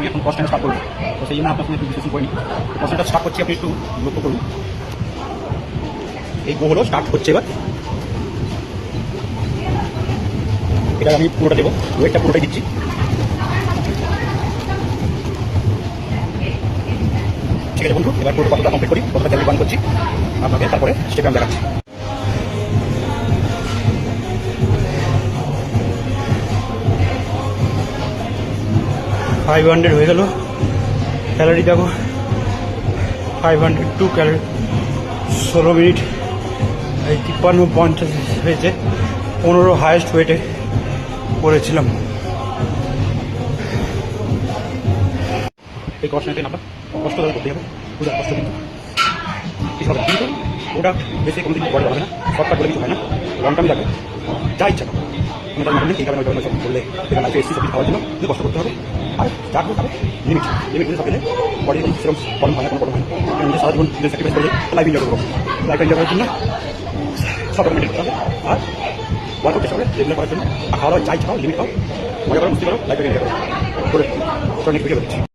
আমি এখন প্রশ্নটা স্টার্ট করবো। তো সেই জন্য আপনার সঙ্গে একটু ডিসকাশন করিনি। প্রশ্নটা স্টার্ট করছি, আপনি একটু লক্ষ্য করুন। এই গো হলো স্টার্ট হচ্ছে। এবার এটা আমি পুরোটা দেবো, ওয়েটটা পুরোটাই দিচ্ছি। ঠিক আছে বন্ধু, এবার পুরো কতটা কমপ্লিট করি, কতটা ক্যালোরি বার্ন করছি আপনাকে তারপরে স্টেপে আমি দেখাচ্ছি। 500 হয়ে গেল। ক্যালোরি দেখো 502 ক্যালোরি, 16 মিনিট। এই 53-50 হয়েছে। 15 হাইয়েস্ট ওয়েটে করেছিলাম। এই কষ্ট নিতে আপনার কষ্ট ধরে করতে হবে, পুরো কষ্ট কিন্তু কিছু হবে, কিন্তু ওটা বেশি কোনো দিন বড় হবে না, শর্টকাট বলে কিছু হয় না, লং টার্ম যাবে যা ইচ্ছা করো। আমি তার মানে এই কারণে ওইটা সব করলে সেটা লাইফে এসেছি, সব কিছু খাওয়ার জন্য কিন্তু কষ্ট করতে হবে। আর যা করতে হবে লিমিট বুঝে সব পেলে বডি সেরকম প্রবলেম হয় না, কোনো প্রবলেম হয় না। নিজে সারা জীবন নিজে স্যাক্রিফাইস করে লাইফ এনজয় করবো। লাইফ এনজয় করার জন্য সব মেনটেন করতে হবে। আর ওয়ার্কআউট চেষ্টা করে রেগুলার করার জন্য, আর খাওয়া দাওয়া যা ইচ্ছা খাও, লিমিট খাও, মজা করো, বুঝতে পারো, লাইফ এনজয় করো করে নেক্সট ভিডিও করছি।